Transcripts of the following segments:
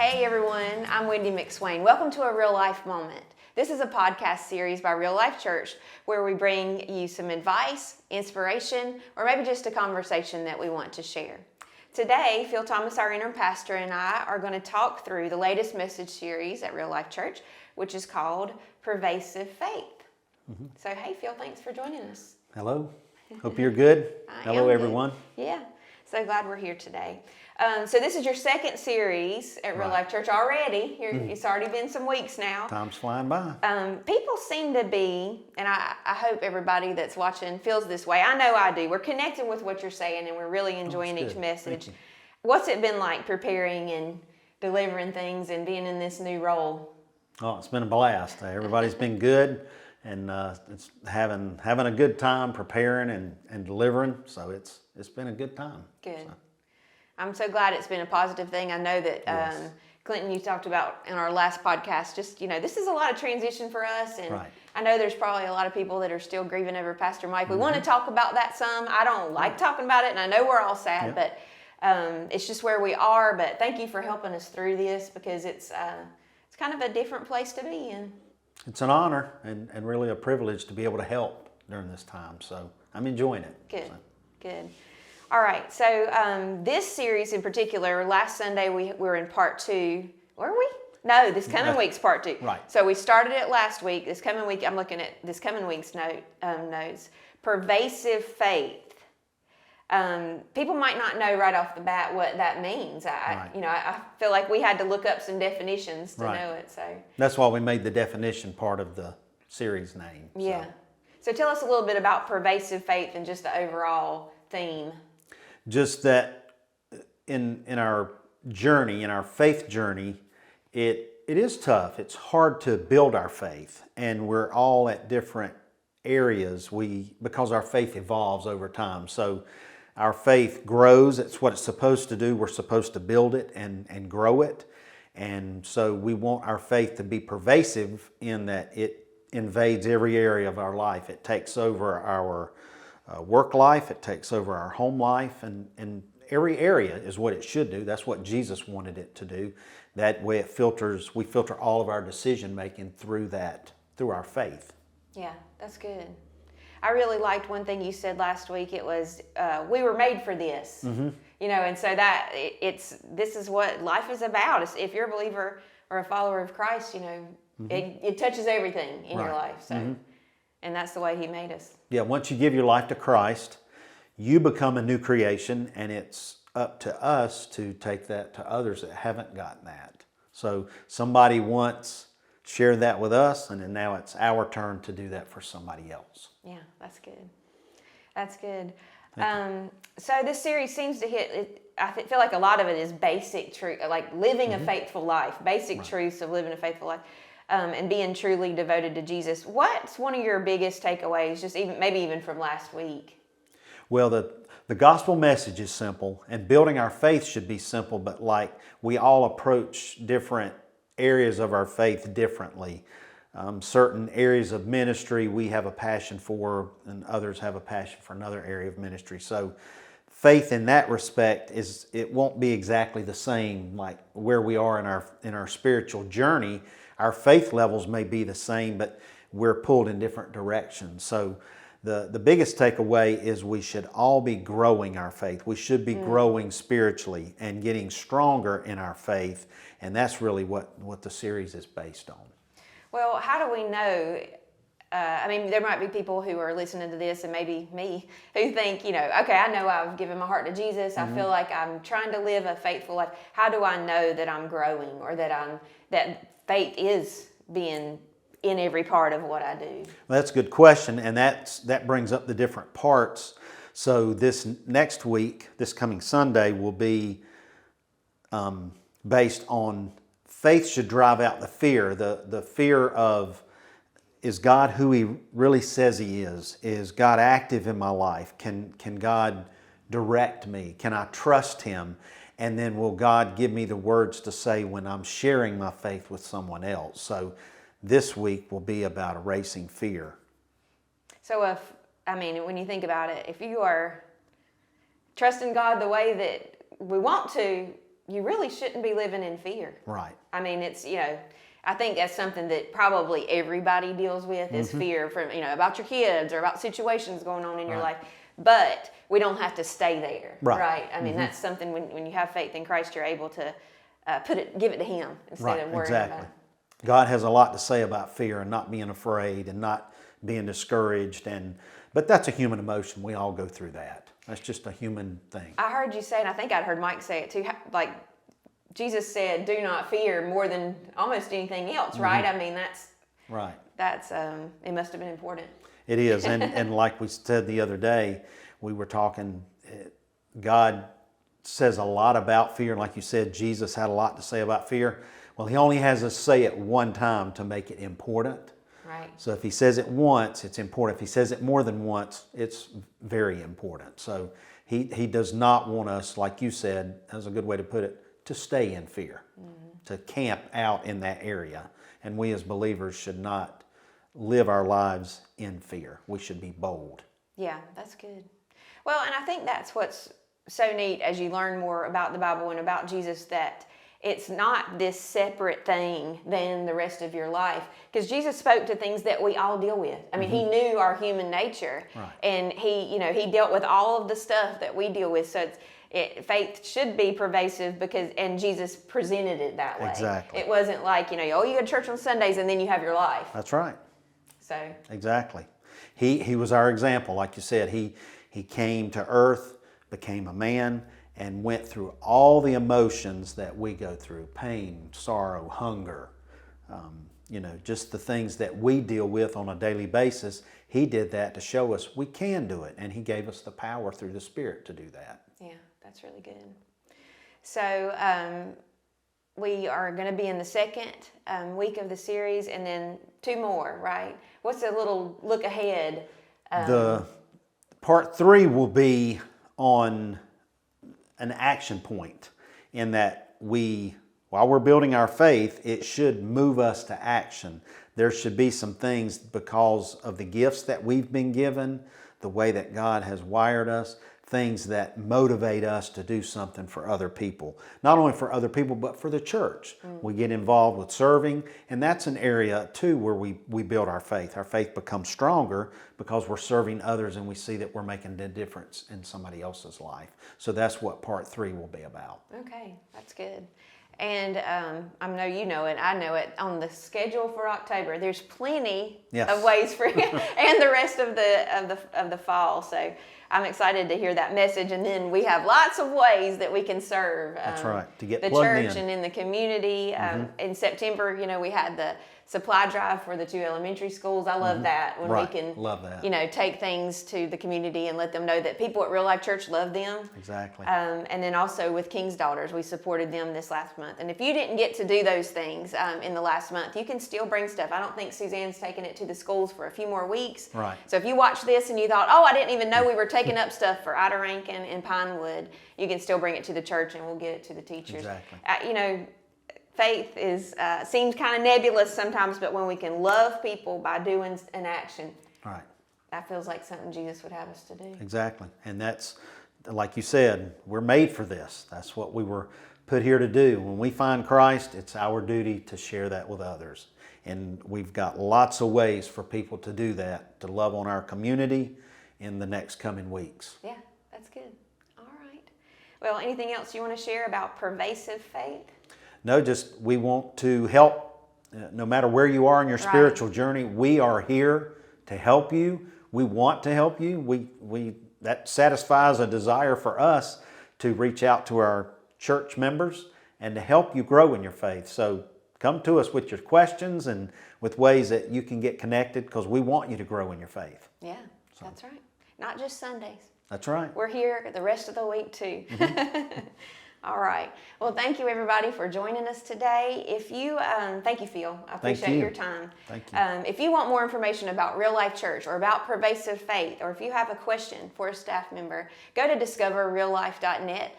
Hey everyone, I'm Wendy McSwain. Welcome to A Real Life Moment. This is a podcast series by Real Life Church where we bring you some advice, inspiration, or maybe just a conversation that we want to share. Today, Phil Thomas, our interim pastor, and I are going to talk through the latest message series at Real Life Church, which is called Pervasive Faith. So, hey Phil, thanks for joining us. Hello. Hope you're good. Hello, everyone. Yeah, so glad we're here today. So this is your second series at Real Life Church already. It's already been some weeks now. Time's flying by. People seem to be, and I hope everybody that's watching feels this way. I know I do. We're connecting with what you're saying, and we're really enjoying each message. What's it been like preparing and delivering things and being in this new role? Oh, it's been a blast. Everybody's been good, and it's having a good time preparing and delivering. So it's been a good time. Good. So. I'm so glad it's been a positive thing. I know that Clinton, you talked about in our last podcast, just, this is a lot of transition for us. And I know there's probably a lot of people that are still grieving over Pastor Mike. We want to talk about that some. I don't like talking about it, and I know we're all sad, but it's just where we are. But thank you for helping us through this, because it's kind of a different place to be in. It's an honor and really a privilege to be able to help during this time. So I'm enjoying it. Good, good. All right, so this series in particular, last Sunday we were in part 2. Were we? No, this coming week's part 2. Right. So we started it last week. This coming week, I'm looking at this coming week's notes. Pervasive faith. People might not know right off the bat what that means. I feel like we had to look up some definitions to know it. So that's why we made the definition part of the series name. Yeah. So tell us a little bit about pervasive faith and just the overall theme. Just that in our journey, in our faith journey, it is tough. It's hard to build our faith, and we're all at different areas because our faith evolves over time. So our faith grows. It's what it's supposed to do. We're supposed to build it and grow it. And so we want our faith to be pervasive in that it invades every area of our life. It takes over our work life, it takes over our home life, and every area is what it should do. That's what Jesus wanted it to do. That way we filter all of our decision making through our faith. Yeah, that's good. I really liked one thing you said last week. It was, we were made for this. And so that this is what life is about. If you're a believer or a follower of Christ, it touches everything in your life. So. And that's the way He made us. Yeah, once you give your life to Christ, you become a new creation, and it's up to us to take that to others that haven't gotten that. So somebody once shared that with us, and then now it's our turn to do that for somebody else. Yeah, that's good. That's good. So this series seems to hit, I feel like a lot of it is basic truth, like living a faithful life, basic truths of living a faithful life. And being truly devoted to Jesus. What's one of your biggest takeaways, just maybe even from last week? Well, the gospel message is simple, and building our faith should be simple, but like we all approach different areas of our faith differently. Certain areas of ministry we have a passion for, and others have a passion for another area of ministry. So faith in that respect it won't be exactly the same like where we are in our spiritual journey. Our faith levels may be the same, but we're pulled in different directions. So the biggest takeaway is we should all be growing our faith. We should be growing spiritually and getting stronger in our faith. And that's really what the series is based on. Well, how do we know? There might be people who are listening to this, and maybe me, who think, okay, I know I've given my heart to Jesus. I feel like I'm trying to live a faithful life. How do I know that I'm growing, or that faith is being in every part of what I do? Well, that's a good question, and that brings up the different parts. So this next week, this coming Sunday, will be based on faith should drive out the fear. The fear of, is God who He really says He is? Is God active in my life? Can God direct me? Can I trust Him? And then will God give me the words to say when I'm sharing my faith with someone else? So this week will be about erasing fear. So when you think about it, if you are trusting God the way that we want to, you really shouldn't be living in fear. Right. I mean, it's, I think that's something that probably everybody deals with is fear from, about your kids or about situations going on in your life. But we don't have to stay there, right? I mean, that's something when you have faith in Christ, you're able to give it to Him instead of worrying about it. God has a lot to say about fear and not being afraid and not being discouraged, but that's a human emotion. We all go through that. That's just a human thing. I heard you say, and I think I'd heard Mike say it too, like Jesus said, do not fear more than almost anything else, right? I mean, that's it must have been important. It is, and like we said the other day, we were talking, God says a lot about fear. Like you said, Jesus had a lot to say about fear. Well, He only has us say it one time to make it important. Right. So if He says it once, it's important. If He says it more than once, it's very important. So He does not want us, like you said, that's a good way to put it, to stay in fear, to camp out in that area. And we as believers should not live our lives in fear. We should be bold. Yeah, that's good. Well, and I think that's what's so neat as you learn more about the Bible and about Jesus, that it's not this separate thing than the rest of your life. Because Jesus spoke to things that we all deal with. I mean, He knew our human nature. Right. And He dealt with all of the stuff that we deal with. So faith should be pervasive and Jesus presented it that way. Exactly. It wasn't like, you go to church on Sundays and then you have your life. That's right. So. Exactly. He was our example. Like you said, he came to earth, became a man, and went through all the emotions that we go through: pain, sorrow, hunger, just the things that we deal with on a daily basis. He did that to show us we can do it, and He gave us the power through the Spirit to do that. Yeah, that's really good. So we are going to be in the second week of the series, and then 2 more, right? What's a little look ahead? The part 3 will be on an action point, in that while we're building our faith, it should move us to action. There should be some things, because of the gifts that we've been given, the way that God has wired us, things that motivate us to do something for other people. Not only for other people, but for the church. We get involved with serving, and that's an area too where we build our faith. Our faith becomes stronger because we're serving others and we see that we're making a difference in somebody else's life. So that's what part 3 will be about. Okay, that's good. And I know you know it, I know it, on the schedule for October, there's plenty of ways for and the rest of the fall. So I'm excited to hear that message. And then we have lots of ways that we can serve. That's right, to get the plugged church in. And in the community. In September, we had the supply drive for the 2 elementary schools. I love that when we can, love that. Take things to the community and let them know that people at Real Life Church love them. Exactly. And then also with King's Daughters, we supported them this last month. And if you didn't get to do those things in the last month, you can still bring stuff. I don't think Suzanne's taking it to the schools for a few more weeks. Right. So if you watch this and you thought, oh, I didn't even know we were taking up stuff for Ida Rankin and Pinewood, you can still bring it to the church and we'll get it to the teachers. Exactly. Faith seems kind of nebulous sometimes, but when we can love people by doing an action, right, that feels like something Jesus would have us to do. Exactly. And that's, like you said, we're made for this. That's what we were put here to do. When we find Christ, it's our duty to share that with others. And we've got lots of ways for people to do that, to love on our community in the next coming weeks. Yeah, that's good. All right. Well, anything else you want to share about pervasive faith? No, just we want to help. No matter where you are in your spiritual journey, we are here to help you. We want to help you. That satisfies a desire for us to reach out to our church members and to help you grow in your faith. So come to us with your questions and with ways that you can get connected, because we want you to grow in your faith. Yeah, that's right. Not just Sundays. That's right. We're here the rest of the week too. All right. Well, thank you everybody for joining us today. If you, thank you, Phil. I appreciate your time. Thank you. If you want more information about Real Life Church or about Pervasive Faith, or if you have a question for a staff member, go to discoverreallife.net.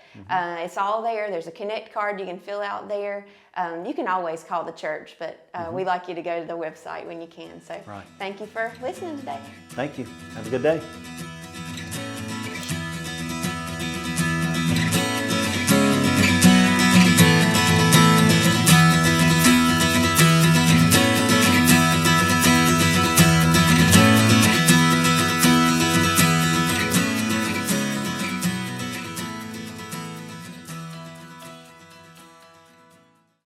It's all there. There's a connect card you can fill out there. You can always call the church, but we like you to go to the website when you can. So thank you for listening today. Thank you. Have a good day.